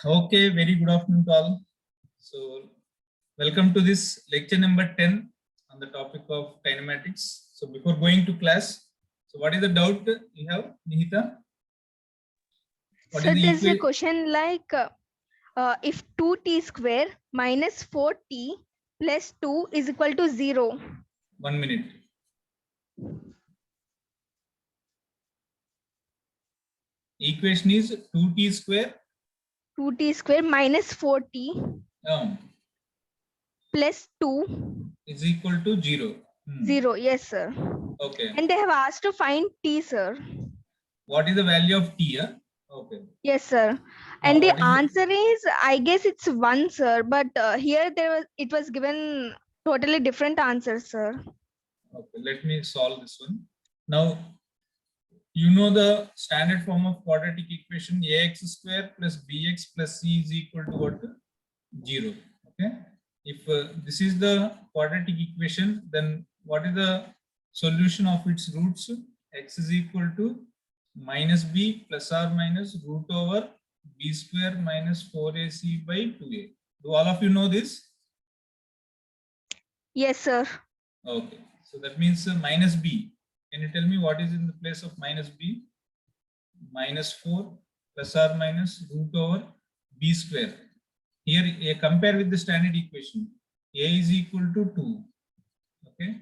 Okay, very good afternoon to all. So, welcome to this lecture number 10 on the topic of kinematics. So, before going to class, so what is the doubt you have, Nihita? What So is the there's a equation? question like if 2t square minus 4t plus 2 is equal to 0. 1 minute. Equation is 2t square 2t square minus 4t plus 2 is equal to 0. 0. Yes, sir. Okay. And they have asked to find t, sir. What is the value of t? Okay. Yes, sir. Now, And the what is answer is, I guess it's 1, sir. But here it was given totally different answer, sir. Okay, let me solve this one. Now, you know the standard form of quadratic equation ax square plus bx plus c is equal to what? 0. Okay. If this is the quadratic equation, then what is the solution of its roots? X is equal to minus b plus or minus root over b square minus 4ac by 2a. Do all of you know this? Yes, sir. Okay. So that means minus b. Can you tell me what is in the place of minus b? Minus 4 plus or minus root over b square. Here, compare with the standard equation. A is equal to 2. Okay.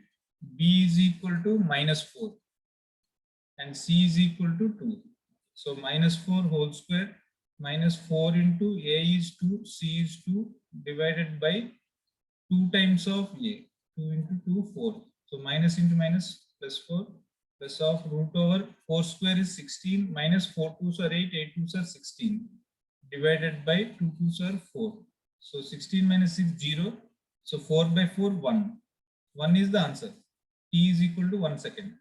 B is equal to minus 4. And C is equal to 2. So minus 4 whole square minus 4 into A is 2, C is 2 divided by 2 times of A. 2 into 2, 4. So minus into minus plus 4 plus of root over 4 square is 16 minus 4 2s are 8, 8 2s are 16 divided by 2 2s are 4. So 16 minus 6, 0. So 4 by 4, 1. 1 is the answer. T is equal to 1 second.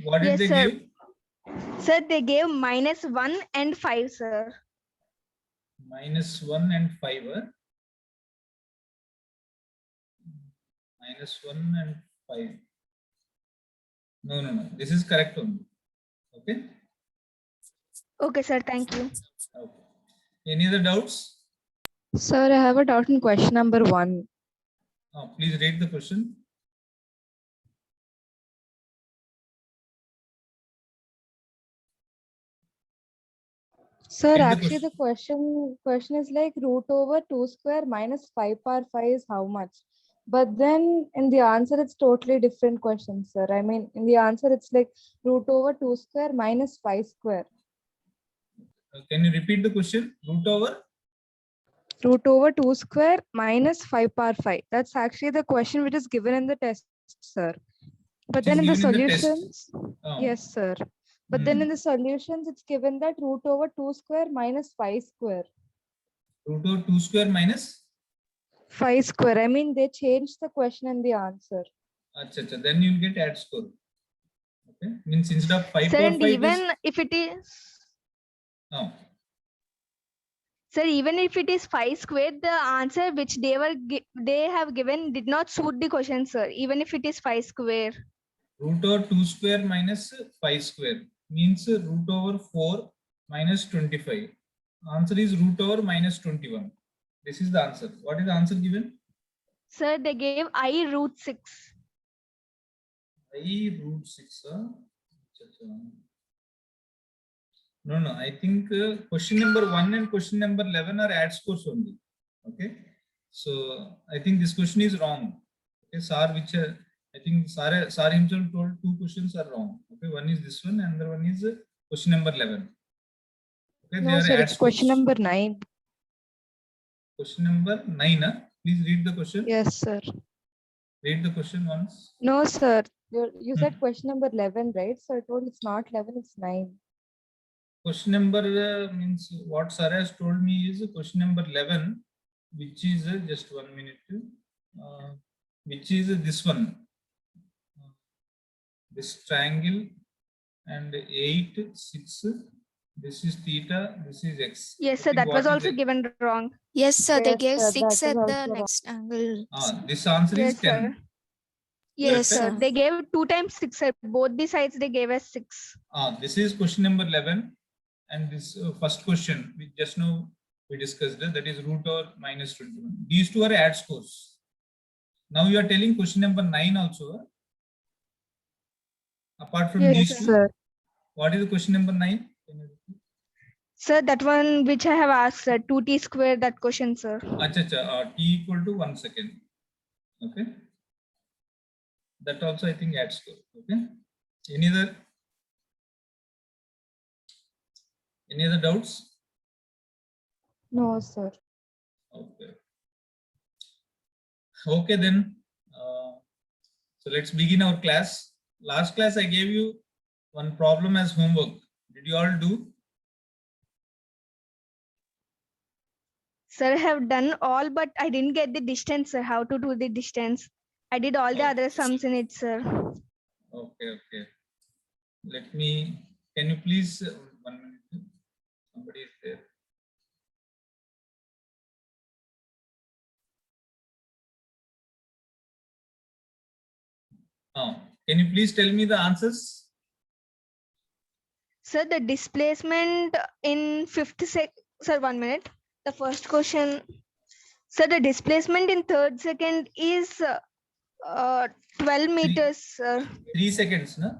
What did Yes, they sir. give? Sir, they gave minus 1 and 5, sir. Minus 1 and 5. Minus 1 and 5. No. This is correct only. Okay. Okay, sir. Thank you. Okay. Any other doubts? Sir, I have a doubt in question number 1. Please read the question. Sir, Read the actually question. the question is like root over 2 square minus 5 power 5 is how much? But then in the answer, it's totally different question, sir. I mean, in the answer, it's like root over 2 square minus 5 square. Can you repeat the question? Root over? Root over 2 square minus 5 power 5. That's actually the question which is given in the test, sir. But then in the solutions, yes, sir. But then in the solutions, it's given that root over 2 square minus 5 square. Root over 2 square minus? 5 square. I mean, they changed the question and the answer. Achha. Then you'll get add score. Okay. Means instead of 5 Sir, power and 5 even if it is... Sir, even if it is 5 square, the answer which they have given did not suit the question, sir. Even if it is 5 square. Root over 2 square minus 5 square means root over 4 minus 25. Answer is root over minus 21. This is the answer. What is the answer given? Sir, they gave I root 6. I root 6. No. I think question number 1 and question number 11 are add scores only. Okay. So I think this question is wrong. Okay, sir, which I think sir himself told 2 questions are wrong. Okay, one is this one, and another one is question number 11. Okay, no, sir, it's question number 9. Question number 9. Please read the question. Yes, sir. Read the question once. No, sir. You said question number 11, right? So I told it's not 11, it's 9. Question number means what sir has told me is question number 11, which is just 1 minute, which is this one. This triangle and 8, 6. This is theta, this is x. Yes, sir, that was also given wrong. Yes, sir, they Yes, gave sir, 6 that at is the also next angle. This answer Yes, is 10. sir. Yes, Yes, sir. sir. They gave 2 times 6, sir. Both the sides they gave us 6. This is question number 11, and this first question, we just now we discussed that is root over minus 21. These two are add scores. Now you are telling question number 9 also. Apart from Yes, these Yes, two, sir. what is the question number 9? Can you repeat? Sir, that one which I have asked, sir, 2t square, that question, sir. Acha, t equal to 1 second. Okay. That also I think adds score. Okay. Any other doubts? No, sir. Okay. Okay then. So let's begin our class. Last class I gave you one problem as homework. Did you all do? Sir, I have done all, but I didn't get the distance, sir. How to do the distance? I did all the Oh. other sums in it, sir. Okay. Let me, can you please, 1 minute. Somebody is there. Can you please tell me the answers? Sir, the displacement in sir, 1 minute. The first question. Sir, the displacement in third second is 12 meters, sir. 3 seconds, no?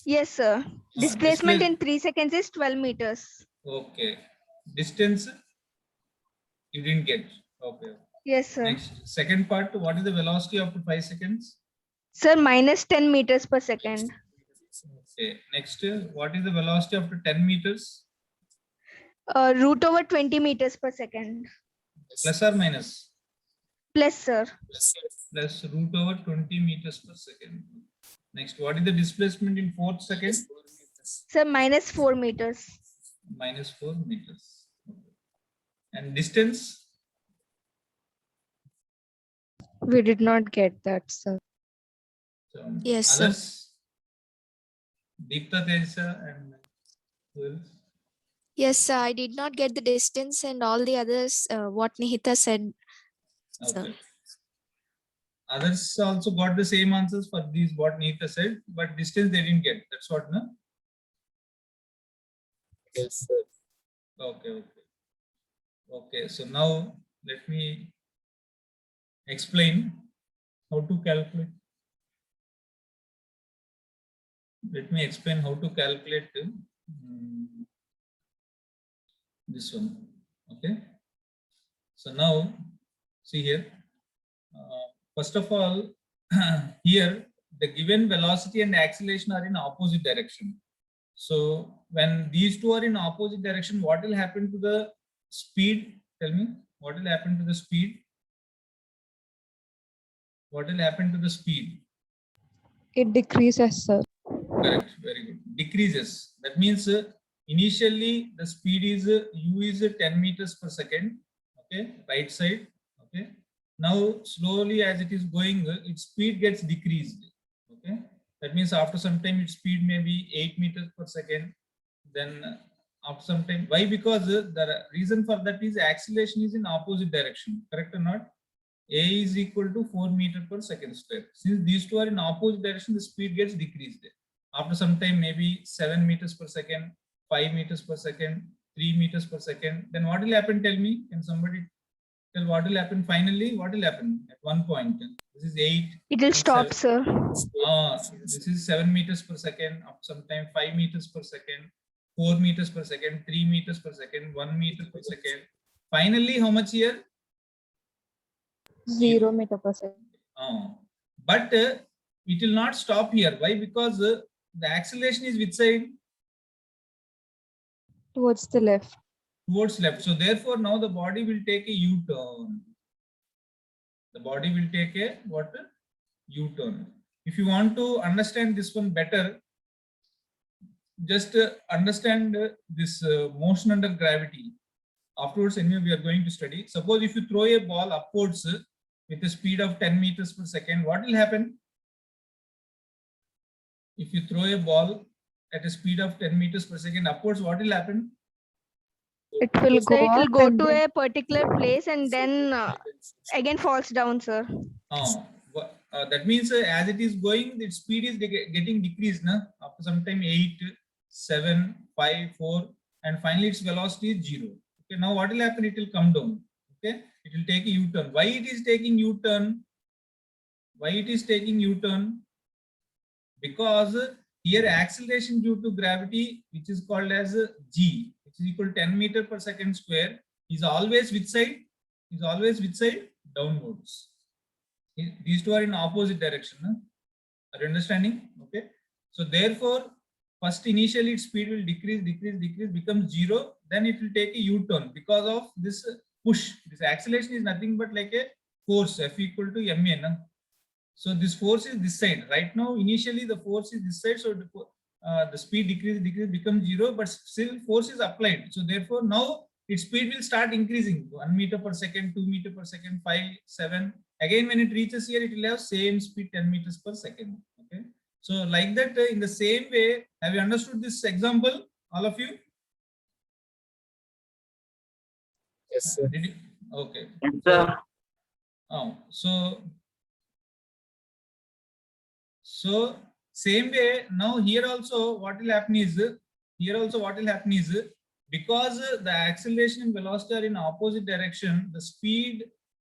Yes, sir. Displacement displace- in 3 seconds is 12 meters. Okay. Distance, you didn't get. Okay. Yes, sir. Next, second part, what is the velocity after 5 seconds? Sir, minus 10 meters per second. Okay. Next, what is the velocity after 10 meters? Root over 20 meters per second. Plus or minus? Plus, sir. Plus root over 20 meters per second. Next, what is the displacement in fourth second? Sir, minus 4 meters. Minus 4 meters. Okay. And distance? We did not get that, sir. So, Yes, sir. others? Deepta, Teja, and who else? Yes, sir. I did not get the distance and all the others, what Nihita said. Sir. Okay. Others also got the same answers for these what Neeta said, but distance they didn't get. That's what, no? Yes, sir. Okay. So now let me explain how to calculate. Let me explain how to calculate this one. Okay. So now see here. First of all, here the given velocity and acceleration are in opposite direction. So when these two are in opposite direction, what will happen to the speed? Tell me, what will happen to the speed? What will happen to the speed? It decreases, sir. Correct, very good. Decreases. That means initially the speed is u is 10 meters per second. Okay, right side. Okay. Now slowly as it is going, its speed gets decreased. Okay, that means after some time its speed may be 8 meters per second. Then after some time, why? Because the reason for that is acceleration is in opposite direction. Correct or not? A is equal to 4 meters per second square. Since these two are in opposite direction, the speed gets decreased. After some time, maybe 7 meters per second, 5 meters per second, 3 meters per second. Then what will happen? Tell me. Can somebody tell what will happen finally? What will happen at one point? This is 8. It will stop, sir. This is 7 meters per second. After some time, 5 meters per second, 4 meters per second, 3 meters per second, 1 meter per second. Finally, how much here? 0 meter per second. But it will not stop here. Why? Because the acceleration is which side? Towards the left. Towards left. So therefore, now the body will take a U-turn. The body will take a what? U-turn. If you want to understand this one better, just understand this motion under gravity. Afterwards, anyway, we are going to study. Suppose if you throw a ball upwards with a speed of 10 meters per second, what will happen? If you throw a ball at a speed of 10 meters per second upwards, what will happen? It will So go it will up go and to then- a particular place and then again falls down, sir. That means as it is going, its speed is getting decreased. Na? After some time, 8, 7, 5, 4, and finally its velocity is 0. Okay, now what will happen? It will come down. Okay, it will take a U-turn. Why it is taking U-turn? Why it is taking U-turn? Because here acceleration due to gravity, which is called as g, which is equal to 10 meter per second square, is always which side? Is always which side? Downwards. These two are in opposite direction. Huh? Are you understanding? Okay. So therefore, first initially its speed will decrease, becomes 0. Then it will take a U-turn because of this push. This acceleration is nothing but like a force, F equal to ma. Huh? So this force is this side. Right now, initially the force is this side. So the speed decrease, becomes 0, but still force is applied. So therefore now its speed will start increasing. 1 meter per second, 2 meter per second, 5, 7. Again, when it reaches here, it will have same speed 10 meters per second. Okay. So like that, in the same way, have you understood this example, all of you? Yes, sir. Did you? Okay. Yes, So, sir. so same way, now here also what will happen is, because the acceleration and velocity are in opposite direction, the speed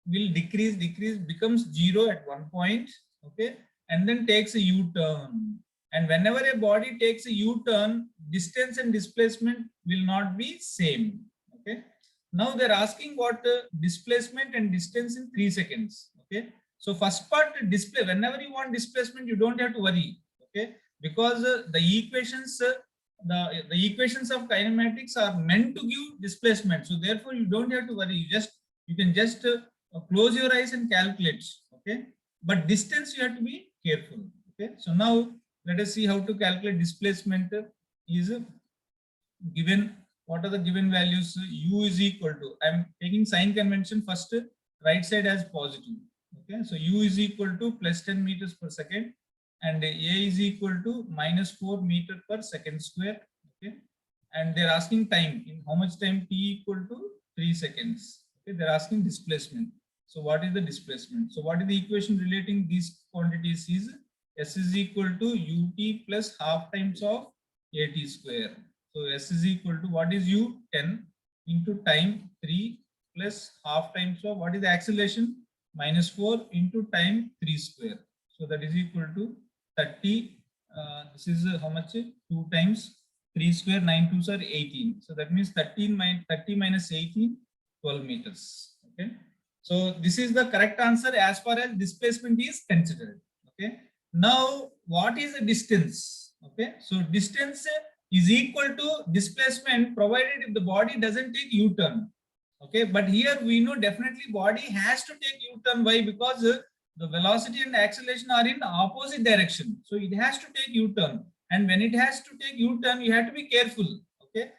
will decrease, becomes 0 at one point, okay, and then takes a U-turn. And whenever a body takes a U-turn, distance and displacement will not be same, okay. Now they're asking what displacement and distance in 3 seconds, okay. So first part, display, whenever you want displacement, you don't have to worry, okay, because the equations of kinematics are meant to give displacement. So therefore you don't have to worry. You can just close your eyes and calculate, okay. But distance you have to be careful, okay. So now let us see how to calculate displacement. Is given, what are the given values? U is equal to, I'm taking sign convention first, right side as positive. Okay, so U is equal to plus 10 meters per second, and A is equal to minus 4 meter per second square. Okay, and they're asking time, in how much time? T equal to 3 seconds. Okay, they're asking displacement. So what is the displacement? So what is the equation relating these quantities? Is S is equal to ut plus half times of at square. So S is equal to, what is U? 10 into time 3 plus half times of, what is the acceleration? Minus 4 into time 3 square. So that is equal to 30. This is how much? 2 times 3 square, 9 2s are 18. So that means 30 minus 18, 12 meters. Okay. So this is the correct answer as far as displacement is considered. Okay. Now what is the distance? Okay. So distance is equal to displacement provided if the body doesn't take U-turn. Okay, but here we know definitely body has to take U-turn. Why? Because the velocity and acceleration are in opposite direction. So it has to take U-turn. And when it has to take U-turn, you have to be careful. Okay,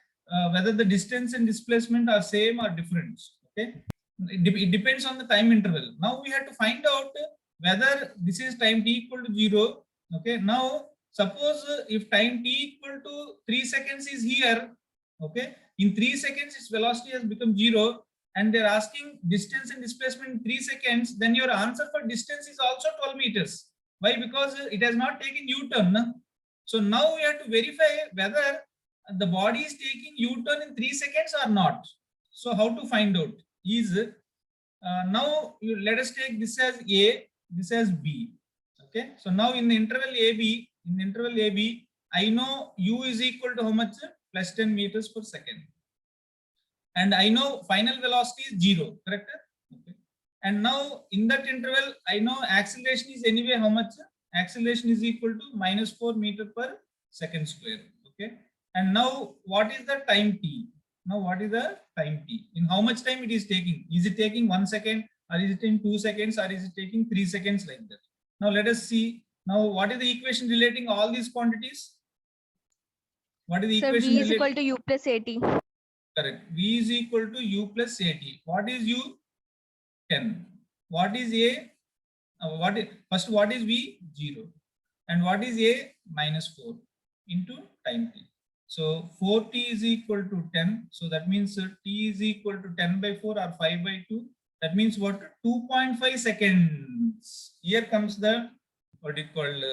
whether the distance and displacement are same or different. Okay, it depends on the time interval. Now we have to find out whether this is time t equal to 0. Okay, now suppose if time t equal to 3 seconds is here. Okay, in 3 seconds its velocity has become 0, and they're asking distance and displacement in 3 seconds, then your answer for distance is also 12 meters. Why? Because it has not taken U-turn. So now we have to verify whether the body is taking U-turn in 3 seconds or not. So how to find out is, now let us take this as A, this as B. Okay, so now in the interval AB, I know U is equal to how much? Plus 10 meters per second. And I know final velocity is 0, correct? Okay. And now in that interval, I know acceleration is anyway how much? Acceleration is equal to minus 4 meter per second square. Okay. And now what is the time t? Now what is the time t? In how much time it is taking? Is it taking 1 second, or is it in 2 seconds, or is it taking 3 seconds, like that? Now let us see. Now what is the equation relating all these quantities? What is the Sir, equation V is relating? equal to U plus AT. Correct. V is equal to U plus AT. What is U? 10. What is A? First, what is V? 0. And what is A? Minus 4 into time t. So 4t is equal to 10. So that means t is equal to 10 by 4 or 5 by 2. That means what? 2.5 seconds. Here comes the, what is called,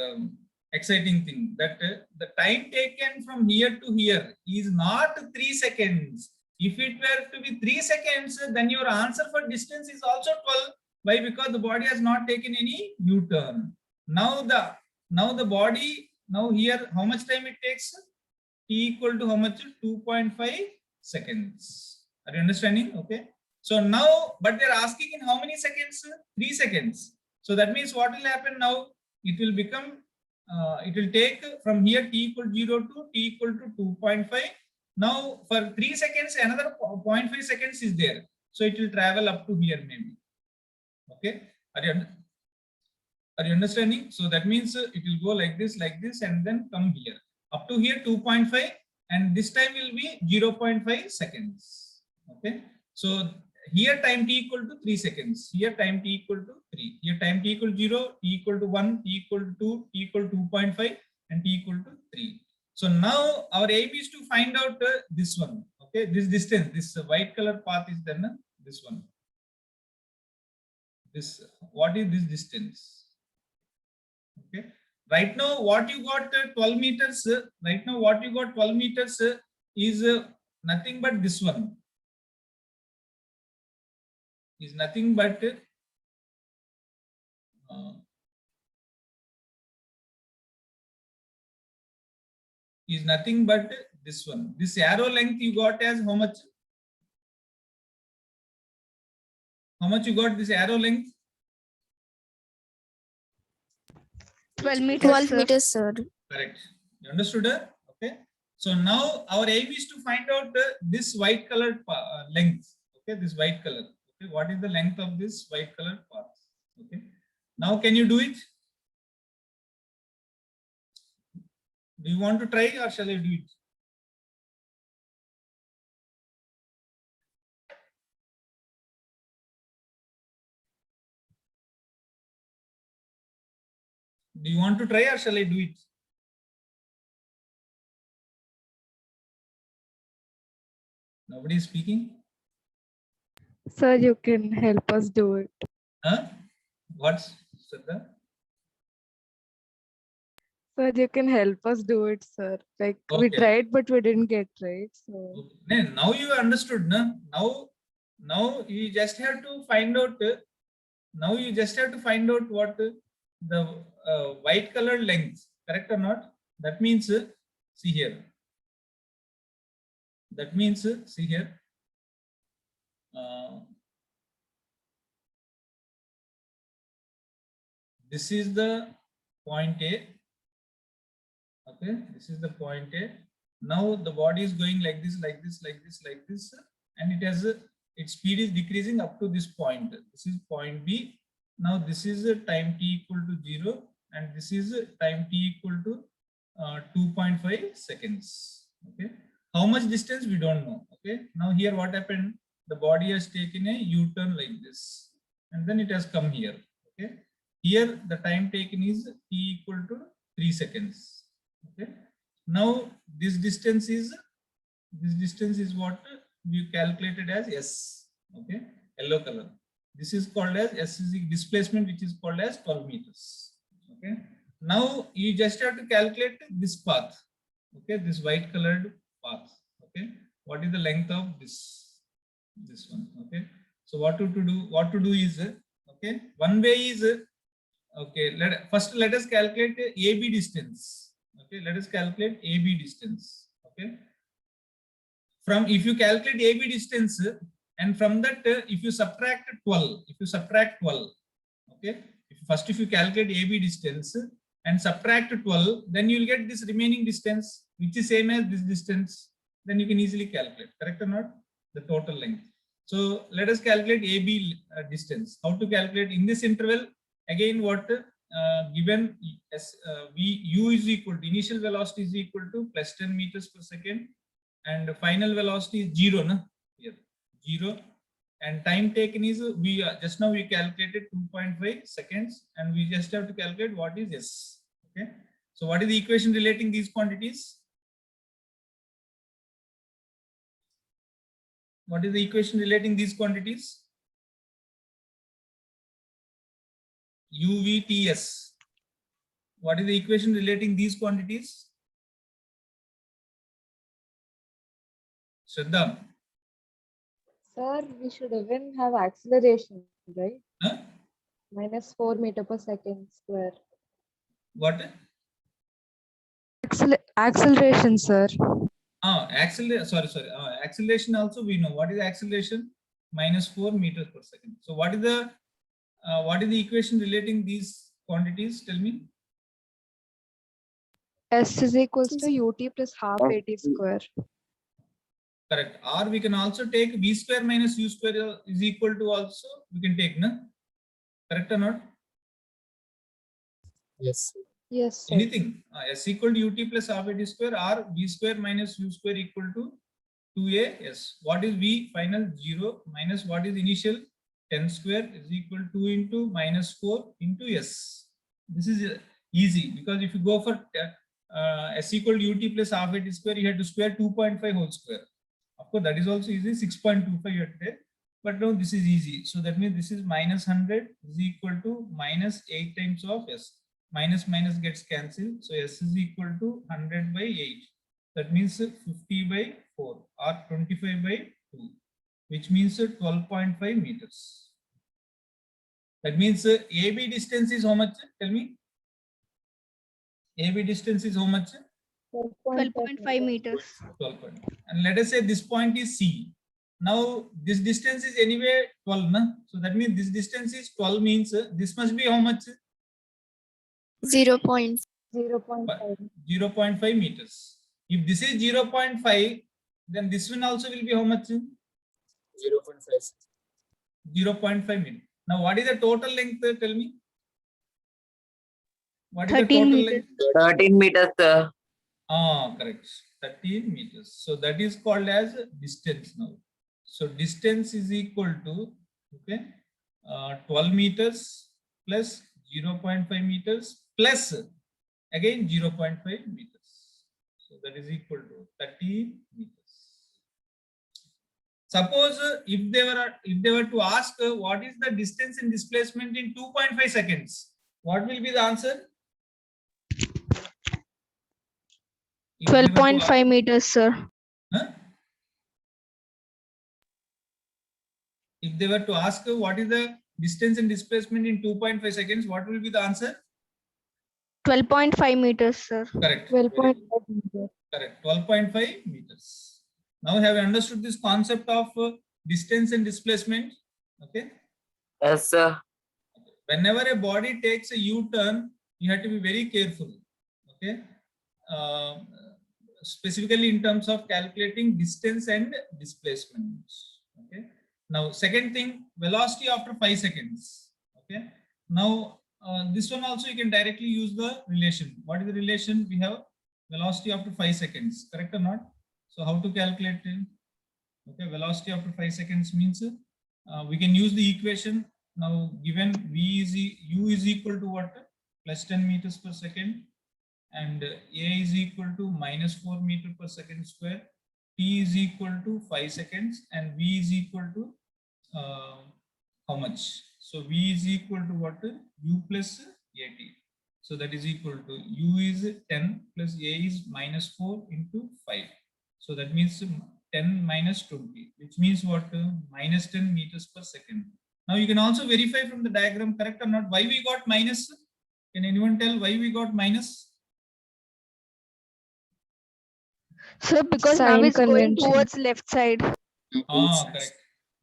exciting thing that the time taken from here to here is not 3 seconds. If it were to be 3 seconds, then your answer for distance is also 12. Why? Because the body has not taken any U-turn. Now the body, now here, how much time it takes? T equal to how much? 2.5 seconds. Are you understanding? Okay. So now, but they're asking in how many seconds? 3 seconds. So that means what will happen now? It will become, it will take from here T equal to 0 to T equal to 2.5. Now for 3 seconds, another 0.5 seconds is there. So it will travel up to here maybe. Okay. Are you understanding? So that means it will go like this, and then come here. Up to here 2.5, and this time will be 0.5 seconds. Okay. So here time t equal to 3 seconds. Here time t equal to 3. Here time t equal to 0, t equal to 1, t equal to 2, t equal to 2.5, and t equal to 3. So now our aim is to find out this one. Okay, this distance, this white color path is then this one. This, what is this distance? Okay. Right now, what you got 12 meters. Right now, what you got 12 meters is nothing but this one. Is nothing but this one. This arrow length you got as how much? How much you got this arrow length? 12 meters. 12 sir. meters, sir. Correct. You understood? Okay. So now our aim is to find out this white colored length. Okay, this white color. Okay, what is the length of this white colored path? Okay. Now can you do it? Do you want to try or shall I do it? Do you want to try or shall I do it? Nobody is speaking. Sir, you can help us do it. Huh? What's Shraddha? Sir, you can help us do it, sir. Like we Okay. tried, but we didn't get right. So Okay. Now you understood, no? Now you just have to find out. Now you just have to find out what the white color length, correct or not? That means, see here. That means, see here. This is the point A. Okay, this is the point A. Now the body is going like this, and it has its speed is decreasing up to this point. This is point B. Now this is time t equal to 0, and this is time t equal to 2.5 seconds. Okay, how much distance we don't know. Okay, now here what happened? The body has taken a U-turn like this, and then it has come here. Okay, here the time taken is t equal to 3 seconds. Okay, now this distance is what we calculated as S. Okay, yellow color. This is called as S is the displacement, which is called as 12 meters. Okay, now you just have to calculate this path. Okay, this white colored path. Okay, what is the length of this one? Okay, so what to do is, okay, one way is, okay, first let us calculate AB distance. Okay, let us calculate AB distance. Okay, from, if you calculate AB distance, and from that if you subtract 12, okay, if you calculate AB distance and subtract 12, then you will get this remaining distance, which is same as this distance. Then you can easily calculate, correct or not, the total length. So let us calculate AB distance. How to calculate in this interval? Again, what given as u is equal to, initial velocity is equal to plus 10 meters per second, and the final velocity is 0, na? Here 0, and time taken is, we just now we calculated 2.5 seconds, and we just have to calculate what is S. Okay, so what is the equation relating these quantities? What is the equation relating these quantities? UVTS. what is the equation relating these quantities? Shraddha? Sir, we should even have acceleration, right? Huh? Minus 4 meter per second square. What? Acceleration, sir. Acceleration also we know. What is acceleration? Minus 4 meters per second. So what is the equation relating these quantities? Tell me. S is equals to ut plus half at square. Correct. Or we can also take v square minus u square is equal to also we can take, no? Correct or not? Yes. Yes, sir. Anything. S equal to ut plus half at square or v square minus u square equal to 2as. What is v final? 0 minus what is initial? 10 square is equal to 2 into minus 4 into s. This is easy because if you go for s equal to ut plus half at square, you have to square 2.5 whole square. Of course, that is also easy, 6.25 you have to take. But no, this is easy. So that means this is minus 100 is equal to minus 8 times of s. Minus minus gets cancelled. So s is equal to 100 by 8. That means 50 by 4 or 25 by 2, which means 12.5 meters. That means AB distance is how much? Tell me. AB distance is how much? 12.5 meters. 12. And let us say this point is C. Now this distance is anyway 12. Na? So that means this distance is 12 means this must be how much? 0.5. 0.5 meters. If this is 0.5, then this one also will be how much? 0.5. 0.5 meters. Now what is the total length? Tell me. What is 13 the total meters. length? 13 meters, sir. Correct. 13 meters. So that is called as distance now. So distance is equal to 12 meters plus 0.5 meters plus again 0.5 meters. So that is equal to 13 meters. Suppose if they were to ask what is the distance in displacement in 2.5 seconds, what will be the answer? 12.5 meters, sir. Huh? If they were to ask what is the distance and displacement in 2.5 seconds, what will be the answer? 12.5 meters, sir. Correct. 12.5 meters. Correct. 12.5 meters. Now have you understood this concept of distance and displacement? Okay. Yes, sir. Whenever a body takes a U-turn, you have to be very careful. Okay. Specifically in terms of calculating distance and displacement. Okay. Now, second thing, velocity after 5 seconds. Okay. Now, this one also you can directly use the relation. What is the relation? We have velocity after 5 seconds. Correct or not? So, how to calculate it? Okay. Velocity after 5 seconds means we can use the equation. Now, given u is equal to what? Plus 10 meters per second. And a is equal to minus 4 meter per second square, t is equal to 5 seconds, and v is equal to how much? So v is equal to what? U plus at. So that is equal to u is 10 plus a is minus 4 into 5. So that means 10 minus 20, which means what? Minus 10 meters per second. Now you can also verify from the diagram, correct or not, why we got minus? Can anyone tell why we got minus? Sir, because now Sign it's going convention. towards left side. Correct.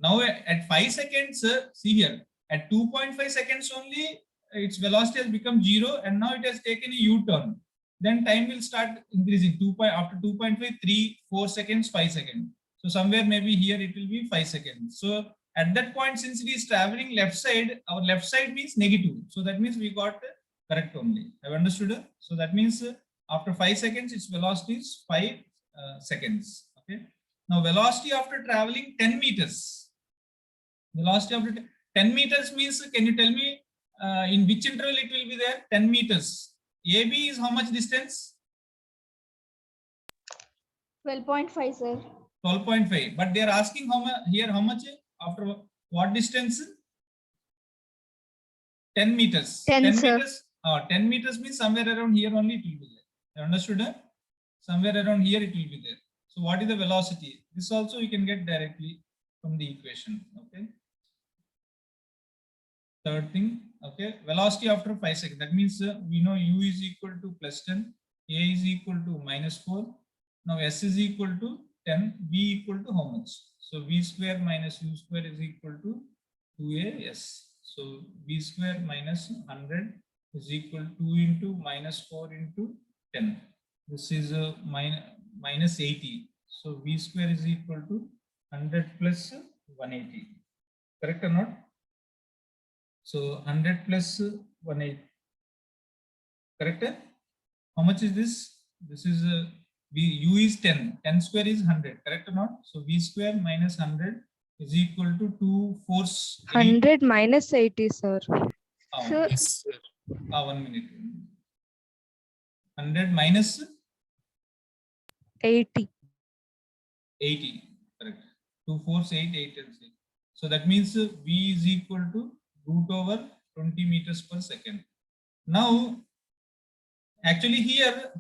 Now at 5 seconds, see here, at 2.5 seconds only, its velocity has become 0 and now it has taken a U-turn. Then time will start increasing. After 2.5, 3, 4 seconds, 5 seconds. So somewhere maybe here it will be 5 seconds. So at that point, since it is traveling left side, our left side means negative. So that means we got correct only. Have you understood? So that means after 5 seconds, its velocity is 5 seconds. Okay. Now velocity after traveling 10 meters. Velocity after 10 meters means, can you tell me in which interval it will be there? 10 meters. AB is how much distance? 12.5, sir. 12.5. But they are asking how much here? How much after what distance? 10 meters. 10, sir. meters. 10 meters means somewhere around here only it will be there. You understood? Somewhere around here it will be there. So what is the velocity? This also you can get directly from the equation. Okay. Third thing, okay, velocity after 5 seconds. That means we know u is equal to plus 10, a is equal to minus 4. Now s is equal to 10, v equal to how much? So v square minus u square is equal to 2as. So v square minus 100 is equal to 2 into minus 4 into 10. This is minus 80. So v square is equal to 100 plus 180. Correct or not? So 100 plus 180. Correct? How much is this? This is u is 10. 10 square is 100. Correct or not? So v square minus 100 is equal to 2 force 100 minus 80, sir. Sir, Yes, sir. 1 minute. 100 minus 80. 80. Correct. 2 force 8, 8 and 6. So that means v is equal to root over 20 meters per second. Now, actually here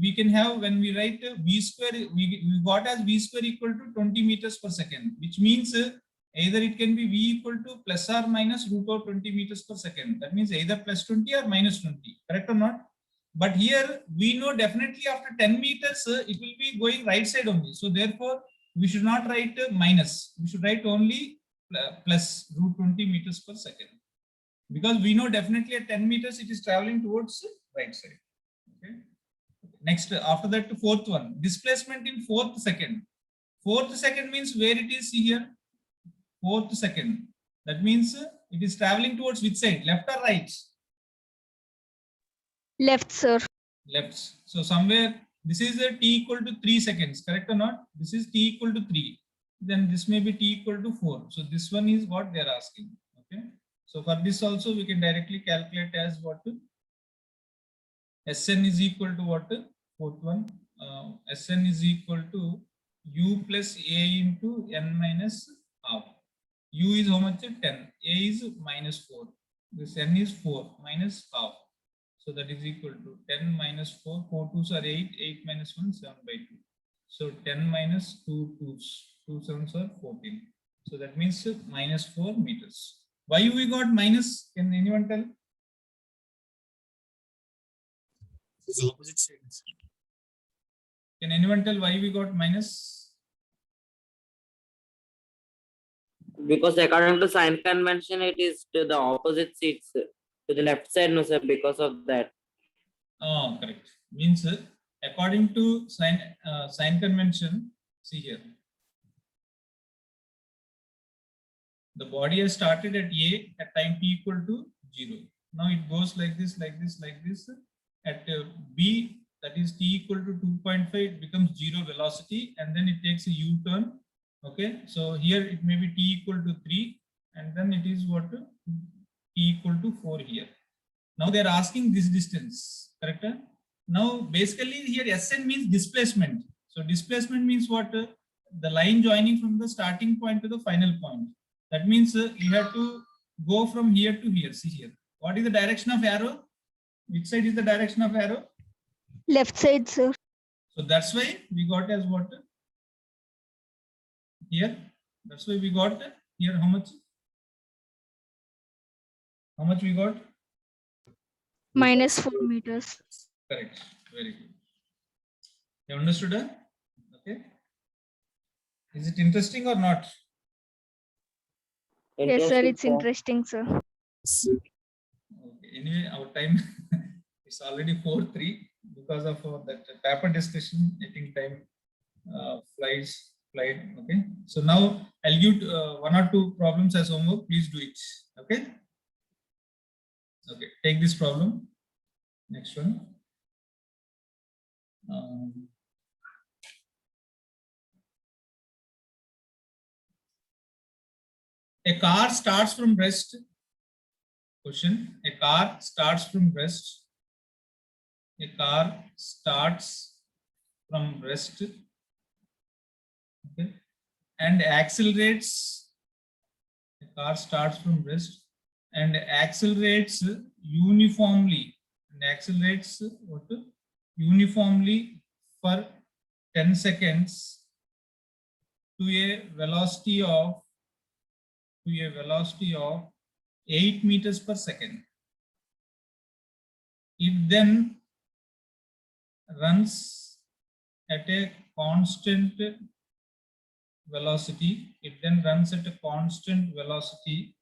we can have, when we write v square, we got as v square equal to 20 meters per second, which means either it can be v equal to plus or minus root over 20 meters per second. That means either plus 20 or minus 20. Correct or not? But here we know definitely after 10 meters it will be going right side only. So therefore we should not write minus. We should write only plus root 20 meters per second, because we know definitely at 10 meters it is traveling towards right side. Okay. Next, after that, to fourth one, displacement in fourth second. Fourth second means where it is here. Fourth second. That means it is traveling towards which side, left or right? left, sir. Left. So somewhere this is a t equal to 3 seconds. Correct or not? This is t equal to 3. Then this may be t equal to 4. So this one is what they are asking. Okay. So for this also we can directly calculate as what? Sn is equal to what? Fourth one. Sn is equal to u plus a into n minus half. U is how much? 10. A is minus 4. This n is 4 minus half. So that is equal to 10 minus 4. 4 2s are 8. 8 minus 1, 7 by 2. So 10 minus 2 2s. 2 7s are 14. So that means minus 4 meters. Why we got minus? Can anyone tell? This is opposite side. Sir. Can anyone tell why we got minus? Because according to sign convention, it is to the opposite seats, to the left side, no sir, because of that. Oh, correct. Means according to sign convention, see here. The body has started at A at time t equal to 0. Now it goes like this, like this, like this. At B, that is t equal to 2.5, it becomes 0 velocity, and then it takes a U-turn. Okay, so here it may be t equal to 3, and then it is what? T equal to 4 here. Now they are asking this distance, correct? Now basically here Sn means displacement. So displacement means what? The line joining from the starting point to the final point. That means you have to go from here to here. See here. What is the direction of arrow? Which side is the direction of arrow? Left side, sir. So that's why we got as what? Here. That's why we got here how much? How much we got? Minus 4 meters. Correct. Very good. You understood? Okay. Is it interesting or not? Yes, sir. Interesting, It's interesting, sir. Okay. Anyway, our time is already 4:03 because of that paper discussion. I think time flies. Okay. So now I'll give 1 or 2 problems as homework. Please do it. Okay. Okay. Take this problem. Next one. A car starts from rest. Question. A car starts from rest. A car starts from rest. Okay. And accelerates. A car starts from rest and accelerates uniformly accelerates what, uniformly for 10 seconds to a velocity of 8 meters per second. It then runs at a constant velocity. It then runs at a constant velocity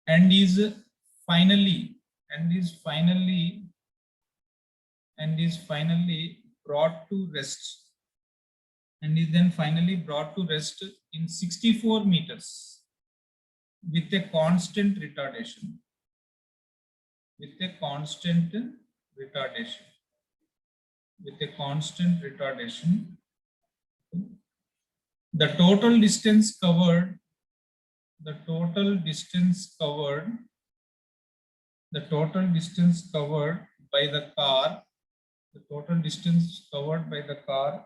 and is finally brought to rest, and is then finally brought to rest in 64 meters with a constant retardation. The total distance covered by the car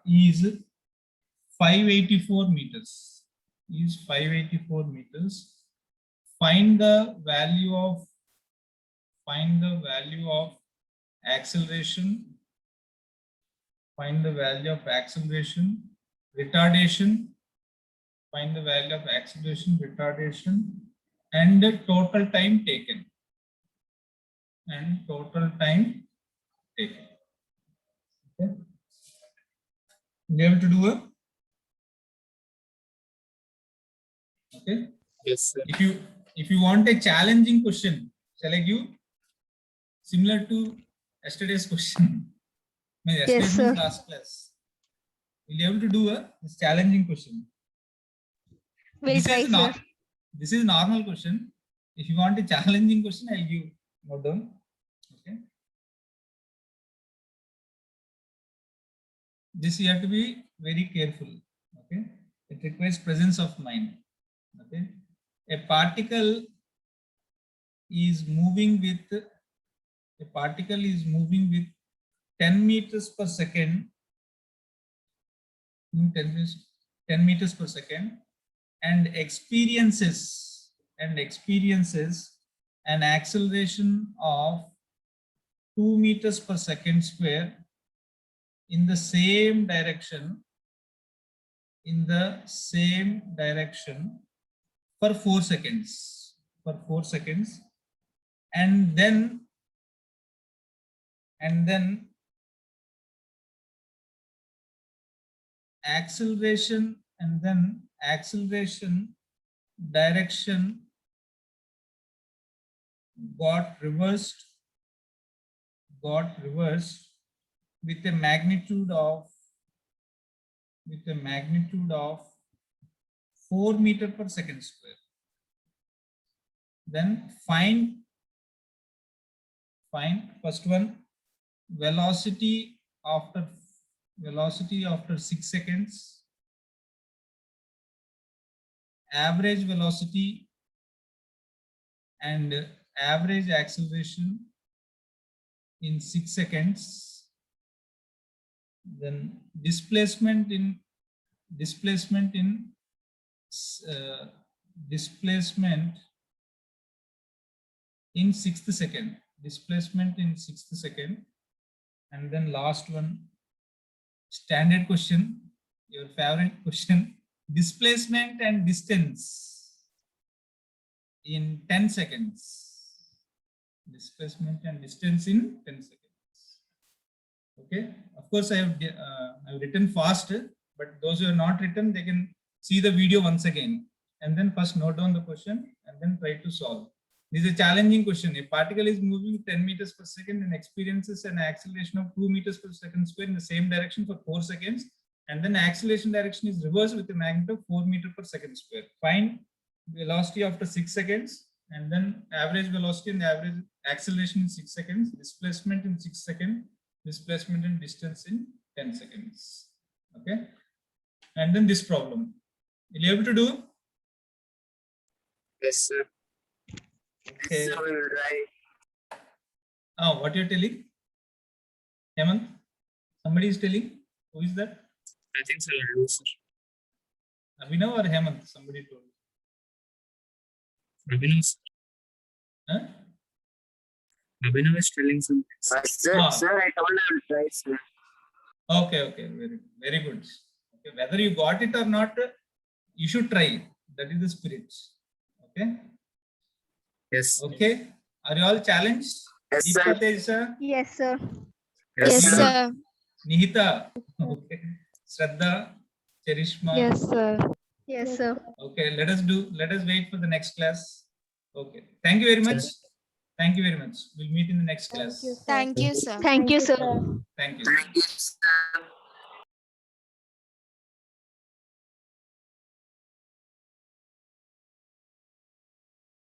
is 584 meters. Find the value of acceleration, retardation, and the total time taken. Okay. Be able to do it? Okay. Yes, sir. If you want a challenging question, shall I give similar to yesterday's question? Yes, sir. Last class. Will you be able to do this challenging question? We'll try, sir. This is normal question. If you want a challenging question, I'll give note down. Okay. This you have to be very careful. Okay. It requires presence of mind. Okay. A particle is moving with 10 meters per second. 10 meters per second, and experiences an acceleration of 2 meters per second square in the same direction for 4 seconds. And then acceleration direction got reversed with a magnitude of 4 meters per second square. Then find first one, velocity after 6 seconds, average velocity and average acceleration in 6 seconds, then displacement in 6th second, and then last one, standard question, your favorite question, displacement and distance in 10 seconds. Okay, of course I have written fast, but those who have not written, they can see the video once again and then first note down the question and then try to solve. This is a challenging question. A particle is moving 10 meters per second and experiences an acceleration of 2 meters per second square in the same direction for 4 seconds, and then acceleration direction is reversed with a magnitude of 4 meters per second square. Find velocity after 6 seconds, and then average velocity and average acceleration in 6 seconds, displacement in 6 seconds, displacement and distance in 10 seconds. Okay, and then this problem. Will you able to do? Yes, sir. Okay. Yes, sir, we will try. What you're telling? Hemant? Somebody is telling? Who is that? I think so, I'll do, sir. Abhinav or Hemant? Somebody told. Abhinav, sir. Huh? Abhinav is telling something. Sir, Ah. sir, I told I will try, sir. Okay, okay, very good. Okay, whether you got it or not, you should try it. That is the spirit. Okay, Yes. okay. Are you all challenged? Yes, sir. Deepika Teja, Yes, sir. Yes, sir. sir. Nihita, okay, Shraddha, Charishma. Yes, sir. Yes, sir. Okay, let us wait for the next class. Okay, thank you very much. Thank you very much. We'll meet in the next class. Thank you, sir. Thank you, sir. Thank you. Thank you, sir.